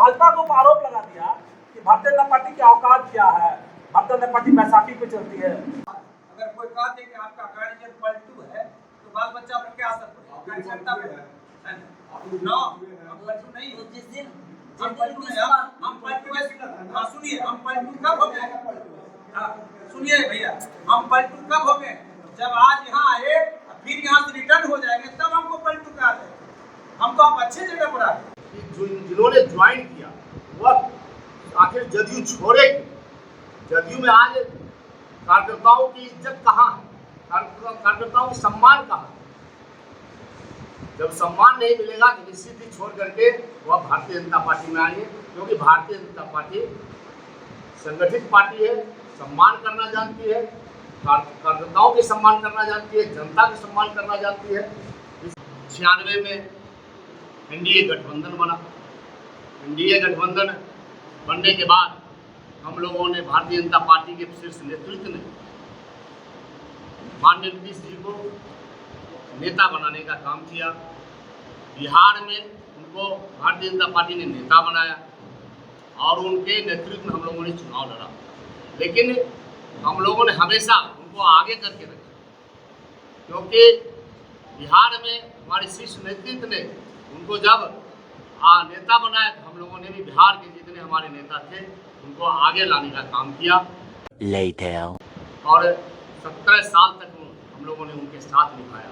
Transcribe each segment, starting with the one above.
भाजपा को आरोप लगा दिया कि भारतीय जनता पार्टी की औकात क्या है, भारतीय जनता पार्टी बैसाखी पे चलती है। अगर कोई कहा दे कि आपका कार्यक्रम पलटू है तो बाल बच्चा पर क्या असर पड़ेगा, कार्यकर्ता पे नो, हम पलटू नहीं हो। जिस दिन हम पलटू नहीं, हम पलटू है। सुनिए, हम पलटू कब हो गए? सुनिए भैया, हम पलटू कब हो गए? जब आज यहाँ आए फिर यहाँ से रिटर्न हो जाएंगे तब हमको पलटू कहा जाए। हम तो आप अच्छे जगह पर आए। जिन्होंने ज्वाइन किया वह आखिर जदयू छोड़े। जदयू में आज कार्यकर्ताओं की इज्जत कहाँ है, कार्यकर्ताओं की सम्मान कहाँ है? जब सम्मान नहीं मिलेगा तो निश्चित ही छोड़ करके वह भारतीय जनता पार्टी में आएंगे, क्योंकि भारतीय जनता पार्टी संगठित पार्टी है, सम्मान करना जानती है, कार्यकर्ताओं के सम्मान करना जानती है, जनता के सम्मान करना जानती है। 96 में एनडीए गठबंधन बना। एनडीए गठबंधन बनने के बाद हम लोगों ने भारतीय जनता पार्टी के शीर्ष नेतृत्व ने माननीय नीतीश जी को नेता बनाने का काम किया। बिहार में उनको भारतीय जनता पार्टी ने नेता बनाया और उनके नेतृत्व में हम लोगों ने चुनाव लड़ा, लेकिन हम लोगों ने हमेशा उनको आगे करके रखा, क्योंकि बिहार में हमारे शीर्ष नेतृत्व ने उनको जब नेता बनाया तो हम लोगों ने भी बिहार के जितने हमारे नेता थे उनको आगे लाने का काम किया। और 17 साल तक हम लोगों ने उनके साथ निभाया।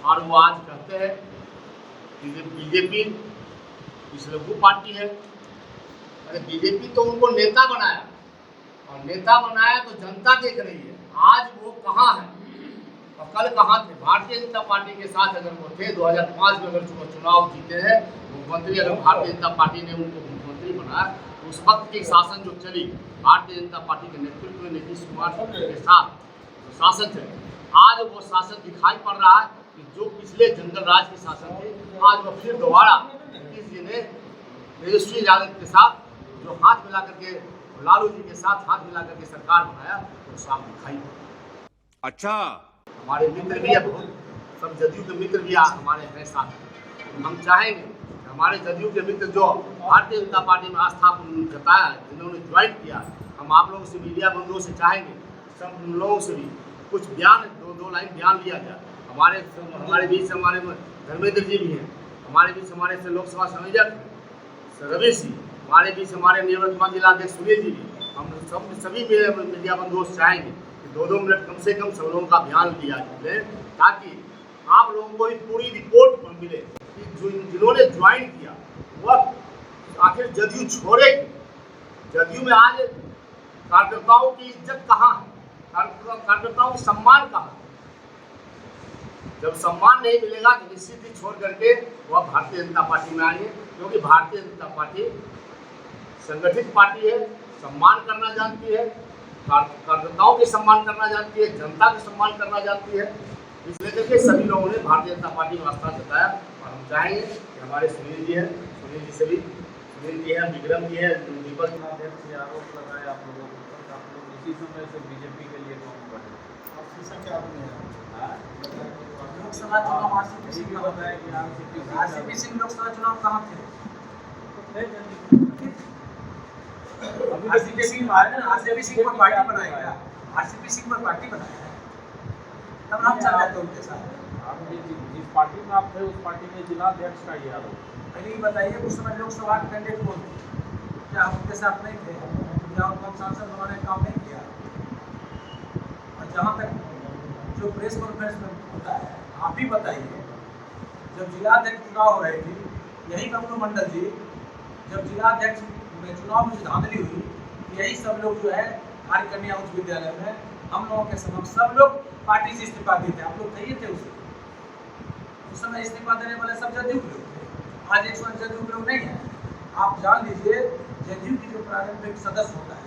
और वो आज कहते हैं कि बीजेपी इस लघु पार्टी है। अरे बीजेपी तो उनको नेता बनाया, और नेता बनाया तो जनता देख रही है। आज वो कहाँ है और कल कहाँ थे? भारतीय जनता पार्टी के साथ अगर वो थे, 2005 में अगर चुनाव जीते हैं, मुख्यमंत्री अगर भारतीय जनता पार्टी ने उनको मुख्यमंत्री बनाया, तो उस वक्त की शासन जो चली भारतीय जनता पार्टी के नेतृत्व में नीतीश कुमार के साथ जो शासन चले, आज वो शासन दिखाई पड़ रहा है कि जो पिछले जंगल राज के शासन थे, आज वो फिर दोबारा नीतीश जी ने तेजस्वी यादव के साथ जो हाथ मिला करके, लालू जी के साथ हाथ मिला करके सरकार बनाया, तो साफ दिखाई पड़ा। अच्छा, हमारे मित्र भी है, बहुत सब जदयू के मित्र भी हमारे हैं साथ। हम चाहेंगे कि हमारे जदयू के मित्र जो भारतीय जनता पार्टी में आस्था जताया, जिन्होंने ज्वाइन किया, हम आप लोगों से, मीडिया बंधुओं से चाहेंगे सब लोगों से भी कुछ बयान, दो लाइन बयान लिया जाए। हमारे बीच हमारे धर्मेंद्र जी भी हैं, हमारे बीच हमारे से लोकसभा संयोजक रवि सिंह, हमारे बीच हमारे निवर्तमान जिला अध्यक्ष सुनील जी भी। हम सभी मीडिया बंधुओं से चाहेंगे कि 2-2 मिनट कम से कम सब लोगों का बयान लिया जाए, ताकि आप लोगों को पूरी रिपोर्ट मिले कि जिन्होंने ज्वाइन किया वह आखिर जदयू छोड़े। जदयू में आज कार्यकर्ताओं की इज्जत कहाँ है, कार्यकर्ताओं की सम्मान कहाँ है? जब सम्मान नहीं मिलेगा तो निश्चित ही छोड़ करके वह भारतीय जनता पार्टी में आएंगे, क्योंकि भारतीय जनता पार्टी संगठित पार्टी है, सम्मान करना जानती है, कार्यकर्ताओं के सम्मान करना जानती है, जनता के सम्मान करना जानती है। इसलिए करके सभी लोगों ने भारतीय जनता पार्टी में आस्था जताया। और हम चाहेंगे कि हमारे सुनील जी हैं, सुनील जी से भी, सुनील जी हैं, विक्रम जी हैं, दीपक अध्यक्ष आरोप लगाए आप लोगों पर, आप लोग इसी समय से बीजेपी के लिए काम कर रहे हैं। आप शीशा क्या लोकसभा चुनाव आरसीपी सिंह लोकसभा चुनाव कहाँ थे? आरसीपी सिंह पर पार्टी बनाएगा, आरसीपी सिंह पर पार्टी बनाया है, तब हम चल रहे थे उनके साथ। आप जिस पार्टी में आप थे उस पार्टी में जिला अध्यक्ष का ये आरोप। पहले ही बताइए उस समय लोकसभा कैंडिडेट कौन थे? क्या हम उनके साथ नहीं थे? क्या उनका सांसद उन्होंने काम नहीं किया? और जहाँ तक जो प्रेस कॉन्फ्रेंस में होता है, आप भी बताइए, जब जिलाध्यक्ष चुनाव हो रही थी, यही बबलू मंडल जी, जब जिलाध्यक्ष में चुनाव में धांधली हुई, यही सब लोग जो है आर्य कन्या उच्च विद्यालय में हम लोगों के समक्ष सब लोग पार्टी से इस्तीफा देते। आप लोग चाहिए थे उस समय इस्तीफा देने वाले सब जदयू के लोग थे। आज 100 जदयू के लोग नहीं है। आप जान लीजिए, जदयू की जो प्रारंभिक सदस्य होता है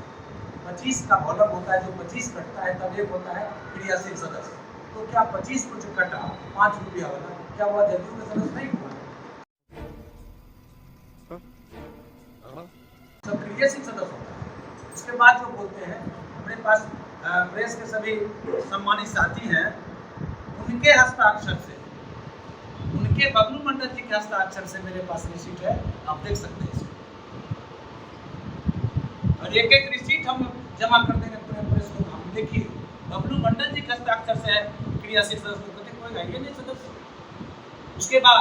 25 का वॉल्यूम होता है, जो 25 कटता है तब एक होता है क्रियाशील सदस्य। तो क्या 25 को जो कटा 5 रुपया वाला, क्या वह जदयू का सदस्य नहीं हुआ? सब क्रियाशील सदस्य होता है। उसके बाद जो बोलते हैं, अपने पास प्रेस के सभी सम्मानित साथी हैं, उनके हस्ताक्षर से उनके बबलू मंडल जी के हस्ताक्षर से मेरे पास रिसीट है, आप देख सकते हैं इसको। और एक एक रिसीट हम जमा कर देंगे पूरे प्रेस को। हम देखिए बबलू मंडल जी के हस्ताक्षर से है क्रियाशील सदस्य को कोई है नहीं सदस्य। उसके बाद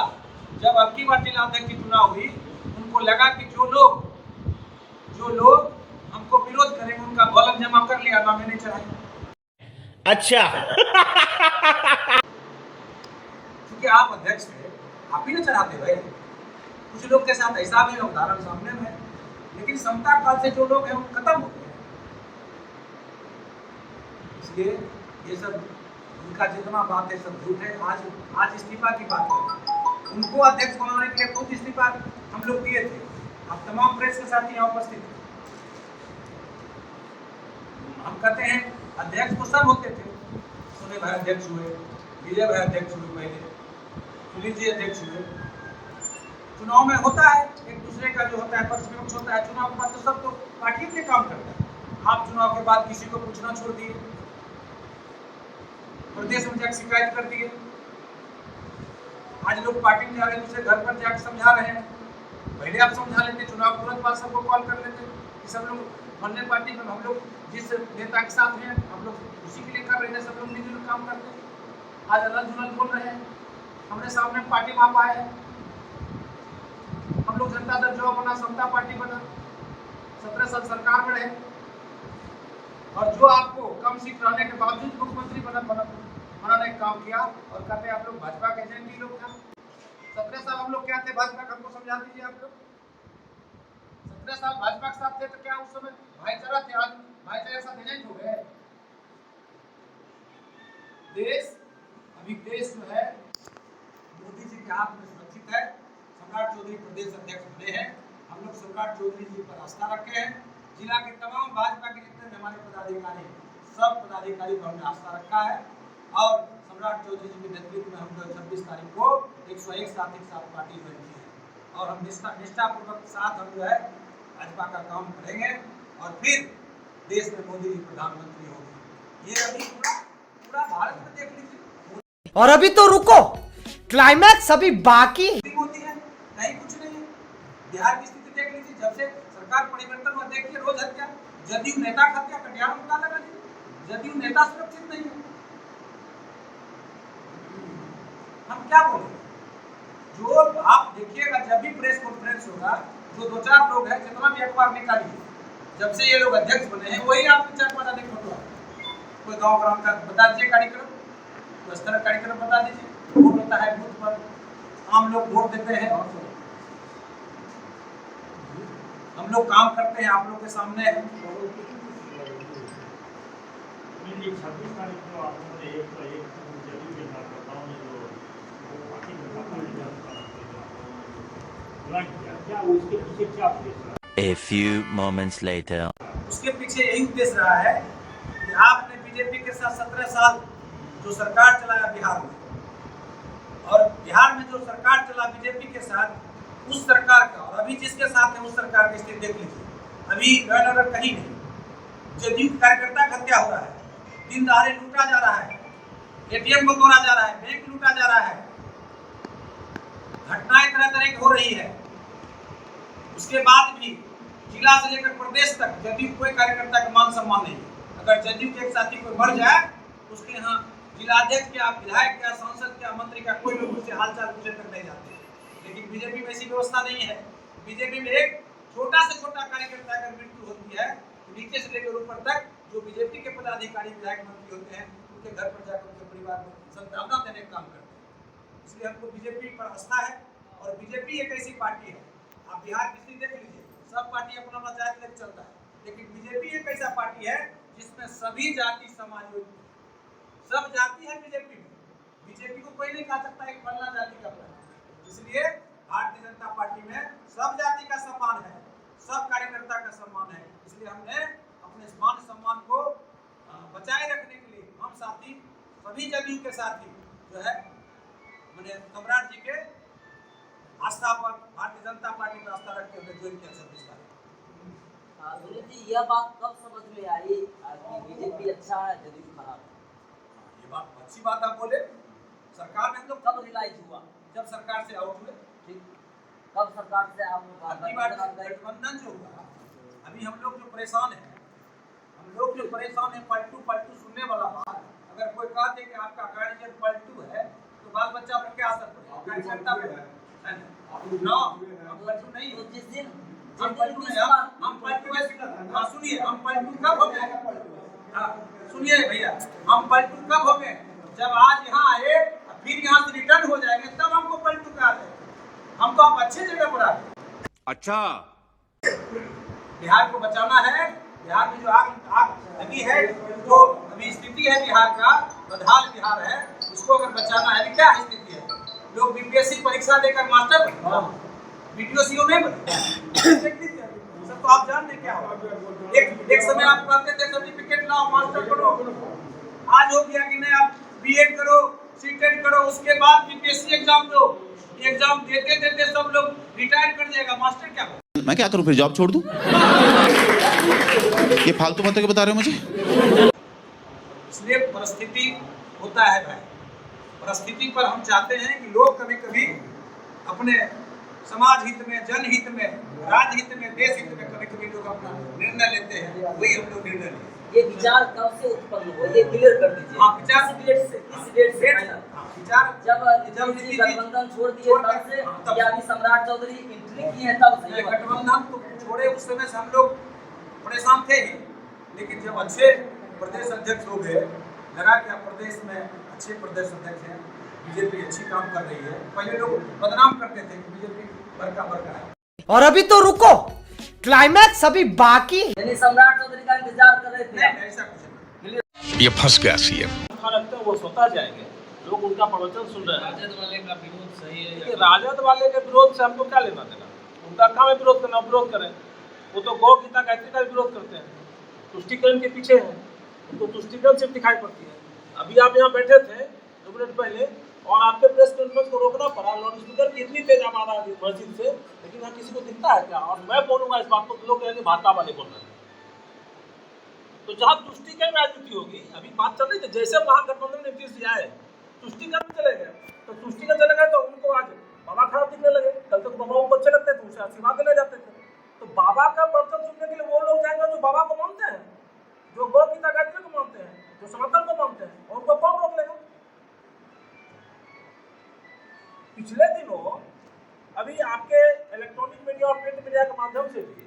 जब अब की बार जिला अध्यक्ष की चुनाव हुई, उनको लगा कि जो लोग हमको विरोध करेंगे उनका कॉलम जमा कर लिया, ना मैंने चढ़ाया। अच्छा क्योंकि आप अध्यक्ष थे, आप ही ना चढ़ाते भाई। कुछ लोग के साथ ऐसा भी है, उदाहरण सामने में है, लेकिन समता काल से जो लोग हैं वो खत्म हो गए। इसलिए ये सब उनका जितना बात है सब झूठ है। आज इस्तीफा की बात है, उनको अध्यक्ष बनाने के लिए खुद इस्तीफा हम लोग दिए थे। आप तमाम प्रेस के साथी यहाँ उपस्थित थे। हम कहते हैं अध्यक्ष तो सब होते थे, सोने भाई अध्यक्ष हुए, विजय भाई अध्यक्ष हुए, पहले सुनील जी अध्यक्ष हुए। चुनाव में होता है एक दूसरे का जो होता है पक्ष विपक्ष होता है, चुनाव के बाद तो सब तो पार्टी अपने काम करता है। आप चुनाव के बाद किसी को पूछना छोड़ दिए, प्रदेश में जाकर शिकायत कर दिए। आज लोग पार्टी में जा रहे हैं, दूसरे घर पर जाकर समझा रहे हैं। पहले आप समझा लेते, चुनाव तुरंत बाद सबको कॉल कर लेते कि सब लोग बनने पार्टी में हम लोग जिस नेता के साथ हैं हम लोग उसी के लिए कर रहे हैं, सब लोग मिलजुल काम करते हैं। आज अलग जुलल बोल रहे हैं, हमने सामने पार्टी में आप आए हैं। हम लोग जनता दल जो बना, समता पार्टी बना, 17 साल सरकार में रहे, और जो आपको कम सीट रहने के बावजूद मुख्यमंत्री बनाने का काम किया, और कहते हैं आप लोग भाजपा के एजेंट ही लोग था। 17 साल हम लोग क्या थे भाजपा का, हमको समझा दीजिए आप लोग। 17 साल भाजपा के साथ थे तो क्या उस समय भाईचारा थे? आज भाईचारे के साथ एजेंट हो गए। देश जो है मोदी जी के हाथ में सुरक्षित है। सम्राट चौधरी प्रदेश अध्यक्ष बने हैं। हम लोग सम्राट चौधरी जी पर आस्था रखे हैं। जिला के तमाम भाजपा के जितने हमारे पदाधिकारी, सब पदाधिकारी पर हमने आस्था रखा है, और सम्राट चौधरी जी के नेतृत्व में हम लोग 26 तारीख को 101 साथी के साथ पार्टी बनती है, और हम निष्ठापूर्वक साथ हम जो है भाजपा का काम करेंगे, और फिर देश में मोदी जी प्रधानमंत्री होंगे। ये अभी पूरा भारत में देख लीजिए। और अभी तो रुको, क्लाइमैक्स अभी बाकी होती है, नहीं कुछ नहीं है। बिहार की स्थिति देख लीजिए, जब से सरकार परिवर्तन हुआ, देखिए रोज हत्या, जदयू नेता की हत्या कटिहार में लगा लीजिए, जदयू नेता सुरक्षित नहीं है। हम क्या बोले? जो आप देखिएगा जब भी प्रेस कॉन्फ्रेंस होगा, जो 2-4 लोग हैं, जितना भी अखबार निकालिए, जब से ये लोग अध्यक्ष बने हैं वही आप 4 बता दें फोटो। कोई गाँव ग्राम का बता दीजिए कार्यक्रम, कोई इस तरह कार्यक्रम बता दीजिए। वोट होता है बूथ पर, आम लोग वोट देते हैं, हम लोग काम करते हैं, आप लोग के सामने है। 26 तारीख को आपने एक जदयू के कार्यकर्ताओं ने जो पार्टी में क्या उसके पीछे क्या उद्देश्य? A few moments later. उसके पीछे यही उद्देश्य रहा है कि आपने बीजेपी के साथ 17 साल जो सरकार चलाया बिहार में, और बिहार में जो सरकार चला बीजेपी के साथ, उस सरकार का और अभी जिसके साथ है उस सरकार की स्थिति देख लीजिए। अभी लॉ एंड ऑर्डर कहीं नहीं, जदयू कार्यकर्ता की हत्या हो रहा है, दिन दहाड़े लूटा जा रहा है, एटीएम को तोड़ा जा रहा है, बैंक लूटा जा रहा है, घटनाएं तरह तरह की हो रही है। उसके बाद भी जिला से लेकर प्रदेश तक जदयू कोई कार्यकर्ता का मान सम्मान नहीं। अगर जदयू के एक साथी कोई मर जाए, उसके यहाँ जिलाध्यक्ष क्या, विधायक क्या, सांसद क्या, मंत्री का कोई लोग उससे हालचाल पूछने तक नहीं जाते। लेकिन बीजेपी में ऐसी व्यवस्था नहीं है। बीजेपी में एक छोटा से छोटा कार्यकर्ता अगर मृत्यु होती है तो नीचे से लेकर ऊपर तक जो बीजेपी के पदाधिकारी, विधायक, मंत्री होते हैं, उनके घर पर जाकर उनके परिवार को सांत्वना देने का काम करते हैं। इसलिए हमको बीजेपी पर आस्था है, और बीजेपी एक ऐसी पार्टी है, आप बिहार की स्थिति देख लीजिए, सब पार्टी अपना अपना जाति लेकर चलता है, लेकिन बीजेपी एक ऐसा पार्टी है जिसमें सभी जाति समाज, सब जाति है बीजेपी में। बीजेपी को कोई नहीं कहा सकता है फलना जाति का है। इसलिए भारतीय जनता पार्टी में सब जाति का सम्मान है, सब कार्यकर्ता का सम्मान है। इसलिए हमने अपने मान सम्मान को बचाए रखने के लिए हम साथी, सभी जदयू के साथी जो है मैंने सम्राट जी के आस्था पर, भारतीय जनता पार्टी पर आस्था रखते हुए ज्वाइन किया 26 तारीख। सुनील जी, यह बात कब समझ में आई कि बीजेपी अच्छा है, जदयू खराब है? ये बात अच्छी बात आप बोले। सरकार में हम लोग कब रियलाइज हुआ? जब सरकार से आउट हुए। ठीक, कब सरकार से आप अगली बार गठबंधन जो हुआ, अभी हम लोग जो परेशान हैं पलटू सुनने वाला बात, अगर कोई कहते कि आपका गार्जियन पलटू है तो बाल बच्चा पर क्या असर पड़ेगा, कार्यकर्ता पे है ना। हम पलटू नहीं, तो जिस दिन हम पलटू नहीं, हम पलटू है। सुनिए, हम पलटू कब हो गए, सुनिए भैया, हम पलटू कब हो गए, जब आज यहाँ आए फिर यहाँ से रिटर्न हो जाएंगे तब हमको पलटू कहा जाए। हम तो आप अच्छी जगह पर आ गए। अच्छा, बिहार को बचाना है, बिहार में जो आग लगी है, जो अभी स्थिति है बिहार का, बदहाल बिहार है, उसको अगर बचाना है, क्या स्थिति है, लोग बीपीएससी परीक्षा देकर मास्टर बने, वीडियो सीओ नहीं बने, सब तो आप जानते क्या हो। एक समय आप कहते थे सर्टिफिकेट लाओ, मास्टर करो, आज हो गया कि नहीं आप बीएड करो, सीटेट करो, उसके बाद बीपीएससी एग्जाम दो। एग्जाम देते देते सब लोग रिटायर कर जाएगा, मास्टर क्या हो। मैं क्या करूं फिर, जॉब छोड़ दूं? ये फालतू बातें क्यों बता रहे हो मुझे? इसलिए परिस्थिति होता है भाई, परिस्थिति पर हम चाहते हैं कि लोग कभी कभी अपने समाज हित में, जनहित में, राज्य हित में, देश हित में कभी कभी लोग अपना निर्णय लेते हैं, वही हम लोग निर्णय लेते हैं। ये विचार कब से उत्पन्न हुआ, ये क्लियर कर दीजिए। हाँ, विचार किस डेट से विचार जब गठबंधन छोड़ दिए तब से, या अभी सम्राट चौधरी एंट्री की है तब से? गठबंधन तो छोड़े उस समय से हम लोग परेशान थे ही, लेकिन जब अच्छे प्रदेश अध्यक्ष हो गए, लगा कि अब प्रदेश में अच्छे प्रदेश अध्यक्ष हैं, बीजेपी अच्छी काम कर रही है। पहले लोग बदनाम करते थे कि बीजेपी बड़का है, और अभी तो रुको, क्लाइमैक्स अभी बाकी। यानी सम्राट चौधरी का इंतजार कर रहे थे? नहीं, ऐसा कुछ नहीं। ये फंस गया सीएम। लगता है वो स्वतः जाएंगे, लोग उनका प्रवचन सुन रहे हैं। राजद वाले का विरोध सही है, देखिए, राजद वाले के विरोध से हमको क्या लेना देना, उनका काम है विरोध करना, विरोध करें। वो तो गौ गीता गायत्री का विरोध करते हैं, तुष्टिकरण के पीछे है, उनको तुष्टिकरण सिर्फ दिखाई पड़ती है। अभी आप यहाँ बैठे थे 2 मिनट पहले और आपके प्रेस कॉन्फ्रेंस को रोकना पड़ा, लाउड स्पीकर की इतनी तेज आवाज आ रही मस्जिद से, लेकिन यहाँ किसी को दिखता है क्या? और मैं बोलूंगा इस बात को, लोग कहेंगे भाजपा वाले बोल रहे हैं। तो जहाँ तुष्टिकरण राजनीति होगी, अभी बात चल रही थी, जैसे महागठबंधन ने नीतीश जी आए तुष्टिकरण चले गए, तो तुष्टिकरण चले गए तो उनको आज बाबा खराब दिखने लगे। कल तक बाबा उनको अच्छे लगते थे, उनसे आशीर्वाद लेने जाते थे। तो बाबा का प्रवचन सुनने के लिए वो लोग जाएंगे जो बाबा को मानते हैं, जो गौ गीता गायत्री को मानते हैं, जो सनातन को मानते हैं, और उनको कौन रोक लेगा? पिछले दिनों अभी आपके इलेक्ट्रॉनिक मीडिया और प्रिंट मीडिया के माध्यम से भी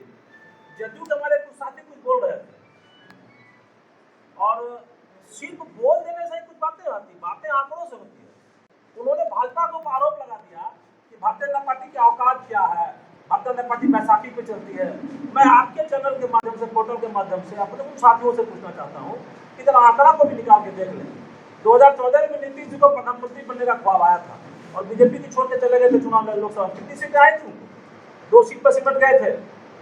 जदयू के हमारे कुछ साथी कुछ बोल रहे थे, और सिर्फ बोल देने से कुछ बातें आती, बातें आंकड़ों से होती है। उन्होंने भाजपा को आरोप लगा दिया कि भारतीय जनता पार्टी की औकात क्या है, भारतीय जनता पार्टी बैसाखी पे चलती है। मैं आपके चैनल के माध्यम से, पोर्टल के माध्यम से अपने उन साथियों से पूछना चाहता हूँ कि जरा आंकड़ा को भी निकाल के देख लें। 2014 में नीतीश जी को प्रधानमंत्री बनने का ख्वाब आया था और बीजेपी की छोड़ के चले गए थे चुनाव में, लोकसभा कितनी सीटें आई थी, 2 सीट पर सिमट गए थे।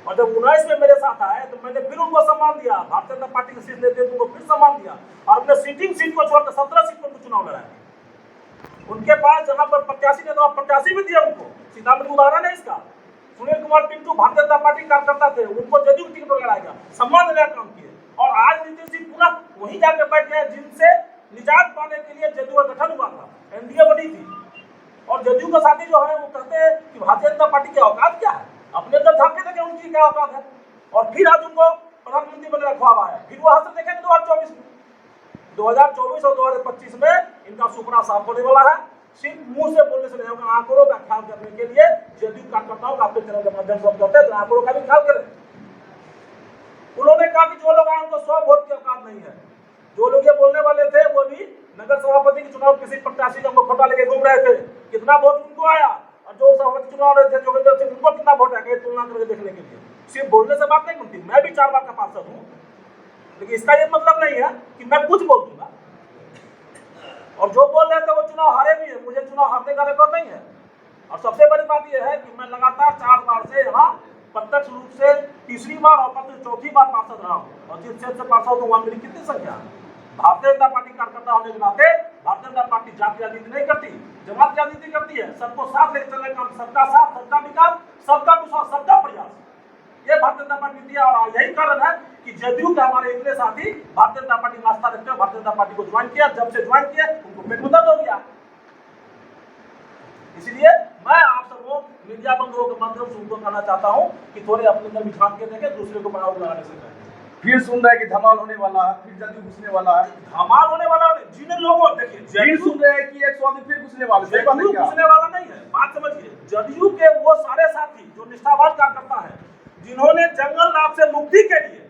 और जब 19 में मेरे साथ आए तो मैंने फिर उनको सम्मान दिया, भारतीय जनता पार्टी की सीट लेते उनको फिर सम्मान दिया, और अपने सीटिंग सीट को छोड़कर 17 सीट पर चुनाव लड़ाया। उनके पास जहां पर प्रत्याशी ने तो प्रत्याशी भी दिया उनको, सीतामढ़ी उदाहरण है इसका। सुनील कुमार पिंटू भारतीय जनता पार्टी कार्यकर्ता थे, उनको जदयू टिकट पर लड़ाया गया, सम्मान देने का काम किए। और आज नीतीश जी पूरा वहीं जाकर बैठ गए जिनसे निजात पाने के लिए जदयू का गठन हुआ था, एनडीए बनी थी। और जदयू का साथी जो है वो कहते हैं कि भारतीय जनता पार्टी की औकात क्या है, अपने अंदर झांके देखे उनकी क्या औकात है। और फिर आज उनको प्रधानमंत्री बनने का ख्वाब आया, फिर वो हासिल देखेंगे 2024 में। 2024 और 2025 में इनका सुपना साफ होने वाला है। सिर्फ मुंह से बोलने से नहीं होगा, आंकड़ों का ख्याल करने के लिए जदयू कार्यकर्ताओं का अपने चैनल के माध्यम से करते हैं, तो आंकड़ों का भी ख्याल करें। उन्होंने कहा कि जो लोग आए उनको 100 वोट की औकात नहीं है। जो लोग ये बोलने वाले थे वो भी नगर सभापति के चुनाव किसी प्रत्याशी का खोटा लेके घूम रहे थे, कितना वोट उनको आया, और जो सभापति चुनाव रहे थे जोगिंदर सिंह उनको कितना वोट आया, तुलना करके देखने के लिए। सिर्फ बोलने से बात नहीं बनती। मैं भी 4 बार का पार्षद हूँ, लेकिन इसका ये मतलब नहीं है कि मैं कुछ बोल दूंगा। और जो बोल रहे थे वो चुनाव हारे भी है, मुझे चुनाव हारने का रिकॉर्ड नहीं है। और सबसे बड़ी बात यह है कि मैं लगातार 4 बार से यहाँ प्रत्यक्ष रूप से तीसरी बार और पत्र 4थी बार पार्षद रहा हूँ। और जिस क्षेत्र से पार्षद हूँ वहाँ मेरी कितनी संख्या है। भारतीय जनता पार्टी कार्यकर्ता होने के नाते भारतीय जनता पार्टी जाति राजनीति नहीं करती, जमात राजनीति करती है। सबको साथ लेकर चलने का, सबका साथ, सबका विकास, सबका विश्वास, सबका प्रयास, ये भारतीय जनता पार्टी नीति है। और यही कारण है कि जदयू के हमारे इतने साथी भारतीय जनता पार्टी में आस्था रखते हैं, भारतीय जनता पार्टी को ज्वाइन किया। जब से ज्वाइन किया उनको पेट में दर्द हो गया। इसलिए मैं आप सबको मीडिया बंधुओं के माध्यम से उनको कहना चाहता हूँ कि थोड़े अपने अंदर बिछान के देखें, दूसरे को बनाव लगाने से पहले। फिर सुन रहे हैं कि धमाल होने वाला है, फिर जदयू घुसने वाला है। धमाल होने वाला जिन लोगों देखिए फिर सुन रहे हैं कि 100 आदमी फिर घुसने वाले, सही बात है जदयू क्या? घुसने वाला नहीं है, बात समझिए। जदयू के वो सारे साथी जो निष्ठावान कार्यकर्ता है, जिन्होंने जंगल राज से मुक्ति के लिए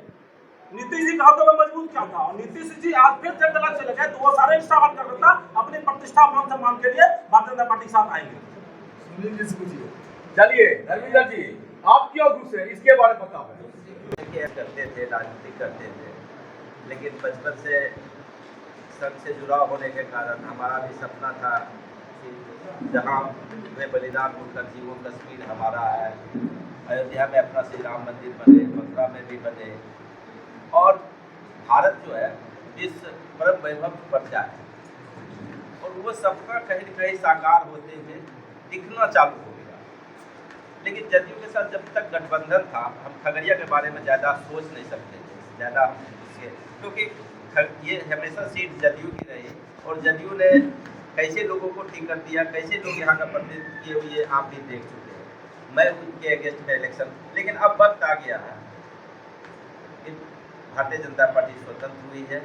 नीतीश जी के हाथों में मजबूत किया था, और नीतीश जी आज फिर जंगल राज चले गए, तो वो सारे निष्ठावान कार्यकर्ता अपनी प्रतिष्ठा मान सम्मान के लिए भारतीय जनता पार्टी के साथ आएंगे। सुनील जी से पूछिए। चलिए धर्मेंद्र जी, आप क्यों घुसे, इसके बारे में बताओ। करते थे, राजनीति करते थे, लेकिन बचपन से संघ से जुड़ाव होने के कारण हमारा भी सपना था कि जहाँ वे बलिदान होकर जीवो कश्मीर हमारा है, अयोध्या में अपना श्री राम मंदिर बने, मथुरा में भी बने, और भारत जो है विश्व परम वैभव पर जाए, और वो सपना कहीं न कहीं साकार होते हुए दिखना चालू हो गया। लेकिन जदयू के साथ जब तक गठबंधन था, हम खगड़िया के बारे में ज़्यादा सोच नहीं सकते थे, ज़्यादा उसके, क्योंकि ये हमेशा सीट जदयू की रही, और जदयू ने कैसे लोगों को टिकट दिया, कैसे लोग यहाँ का प्रतिनिधित्व किए हुए आप भी देख चुके हैं। मैं उनके अगेंस्ट में इलेक्शन, लेकिन अब वक्त आ गया है कि भारतीय जनता पार्टी स्वतंत्र हुई है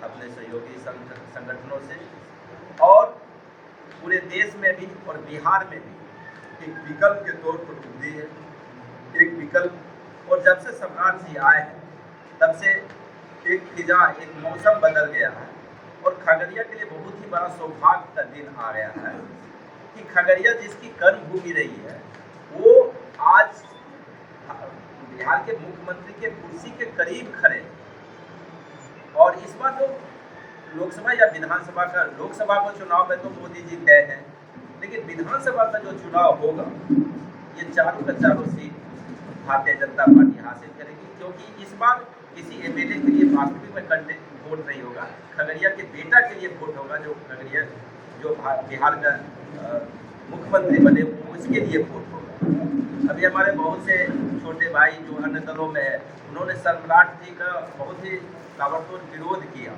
अपने सहयोगी संगठनों से, और पूरे देश में भी और बिहार में भी एक विकल्प के तौर पर उभरी है, एक विकल्प। और जब से सम्राट जी आए हैं तब से एक फिजा, एक मौसम बदल गया है, और खगड़िया के लिए बहुत ही बड़ा सौभाग्य का दिन आ गया है कि खगड़िया जिसकी कर्मभूमि रही है, वो आज बिहार के मुख्यमंत्री के कुर्सी के करीब खड़े हैं। और इस बार जो लोकसभा या विधानसभा का, लोकसभा का चुनाव में तो मोदी जी तय हैं, लेकिन विधानसभा का जो चुनाव होगा, ये चारों का चारों सीट भारतीय जनता पार्टी हासिल करेगी, क्योंकि इस बार किसी एमएलए के लिए वास्तविक में कंटेस्ट वोट नहीं होगा, खगड़िया के बेटा के लिए वोट होगा, जो खगड़िया जो बिहार का मुख्यमंत्री बने, उसके लिए वोट होगा। अभी हमारे बहुत से छोटे भाई जो अन्य दलों में है, उन्होंने सम्राट जी का बहुत ही ताबड़तोड़ विरोध किया,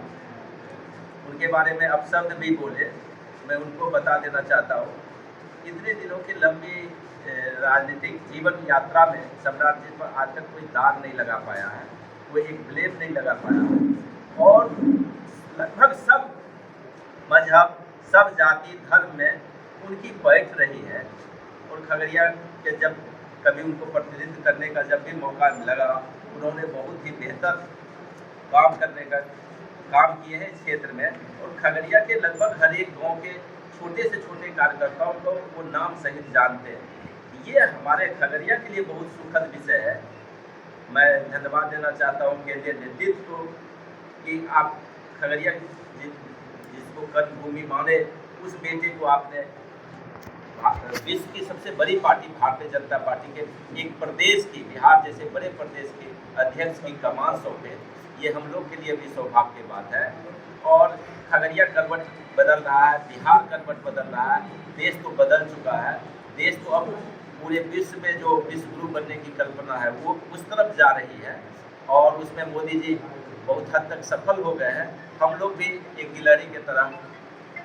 उनके बारे में अपशब्द भी बोले। मैं उनको बता देना चाहता हूँ, इतने दिनों की लंबी राजनीतिक जीवन यात्रा में सम्राट जी पर आज तक कोई दाग नहीं लगा पाया है, कोई एक ब्लेम नहीं लगा पाया, और लगभग सब मजहब, सब जाति धर्म में उनकी बैठ रही है। और खगड़िया के जब कभी उनको प्रतिनिधित्व करने का जब भी मौका लगा, उन्होंने बहुत ही बेहतर काम करने का काम किए हैं इस क्षेत्र में, और खगड़िया के लगभग हर एक गाँव के छोटे से छोटे कार्यकर्ताओं को वो नाम सहित जानते हैं। ये हमारे खगड़िया के लिए बहुत सुखद विषय है। मैं धन्यवाद देना चाहता हूँ केंद्रीय नेतृत्व को कि आप खगड़िया जिसको कर्मभूमि माने, उस बेटे को आपने विश्व की सबसे बड़ी पार्टी भारतीय जनता पार्टी के एक प्रदेश की, बिहार जैसे बड़े प्रदेश के अध्यक्ष की कमान सौंपे। ये हम लोग के लिए भी सौभाग्य की बात है। और खगड़िया करवट बदल रहा है, बिहार करवट बदल रहा है, देश तो बदल चुका है। देश तो अब पूरे विश्व में जो विश्व गुरु बनने की कल्पना है वो उस तरफ जा रही है, और उसमें मोदी जी बहुत हद तक सफल हो गए हैं। हम लोग भी एक गिलहरी की तरह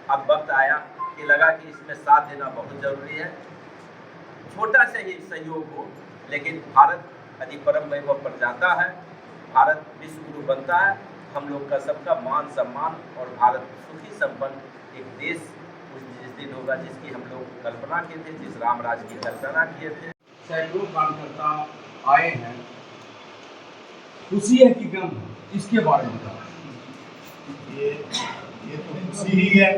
अब वक्त आया कि लगा कि इसमें साथ देना बहुत ज़रूरी है। छोटा सा ही सहयोग हो, लेकिन भारत यदि परम वैभव पर जाता है, भारत विश्व गुरु बनता है, हम लोग का सबका मान सम्मान, और भारत सुखी संपन्न एक देश जिस दिन होगा जिसकी हम लोग कल्पना किए थे, जिस राम राज की कल्पना किए थे। सैकड़ों कार्यकर्ता आए हैं, खुशी है कि गम, इसके बारे में ये तो खुशी ही है।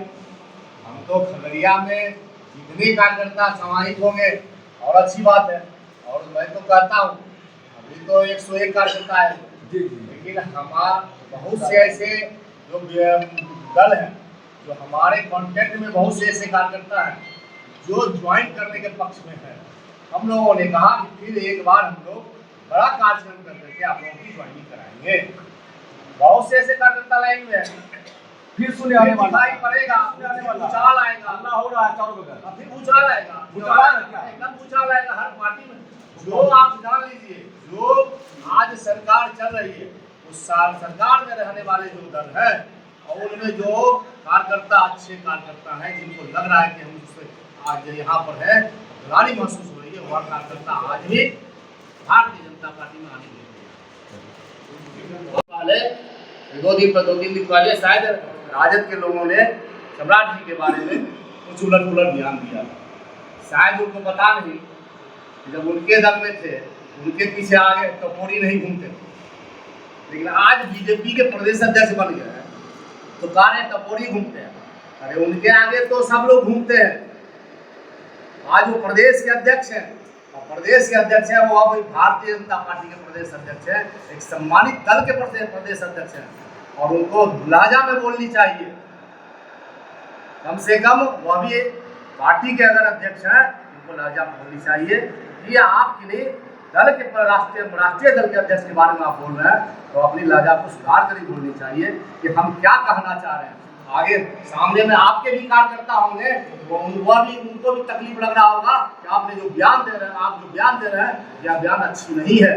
हम तो खगड़िया में जितने कार्यकर्ता समाहित होंगे और अच्छी बात है, और मैं तो कहता हूँ अभी तो 101 कार्यकर्ता है, लेकिन हमारा बहुत से ऐसे जो दल हैं, जो हमारे कॉन्टेक्ट में बहुत से ऐसे कार्यकर्ता हैं जो ज्वाइन करने के पक्ष में है। हम लोगों ने कहा कि फिर एक बार हम लोग बड़ा कार्यक्रम कर करके आप लोगों की ज्वाइनिंग कराएंगे। बहुत से ऐसे कार्यकर्ता लाइन में है, फिर सुने आने वाला पड़ेगा, भूचाल आएगा, हल्ला हो रहा है चारों बगल, फिर भूचाल आएगा, एकदम भूचाल आएगा हर पार्टी में। जो आप जान लीजिए, जो आज सरकार चल रही है, उस सरकार में रहने वाले जो दल है, और उनमें जो कार्यकर्ता अच्छे कार्यकर्ता हैं, जिनको लग रहा है कि हम उससे आज यहाँ पर है, बुरानी महसूस हो रही है। वह कार्यकर्ता आज भी भारतीय जनता पार्टी में आने पहले 2 दिन पहले शायद राजद के लोगों ने सम्राट जी के बारे में कुछ उलट-पुलट बयान दिया। शायद उनको पता नहीं कि जब उनके दल में थे, उनके पीछे आगे टपोरी नहीं घूमते थे, लेकिन आज बीजेपी के प्रदेश अध्यक्ष बन गए हैं तो कारे टपोरी घूमते हैं। अरे उनके आगे तो सब लोग घूमते हैं। आज वो प्रदेश के अध्यक्ष हैं, और प्रदेश के अध्यक्ष हैं वो अब भारतीय जनता पार्टी के प्रदेश अध्यक्ष हैं, एक सम्मानित दल के प्रदेश अध्यक्ष हैं, और उनको लहजा में बोलनी चाहिए। कम से कम वह भी पार्टी के अगर अध्यक्ष हैं, उनको लहजा में बोलनी चाहिए। ये आपके लिए दल के राष्ट्रीय दल के अध्यक्ष के बारे में आप बोल रहे हैं, तो अपनी लहजा को सुधार कर ही बोलनी चाहिए कि हम क्या कहना चाह रहे हैं। आगे सामने में आपके भी कार्यकर्ता होंगे, उनको भी तकलीफ लग रहा होगा कि आपने जो बयान दे रहे हैं, आप जो बयान दे रहे हैं, यह बयान अच्छी नहीं है।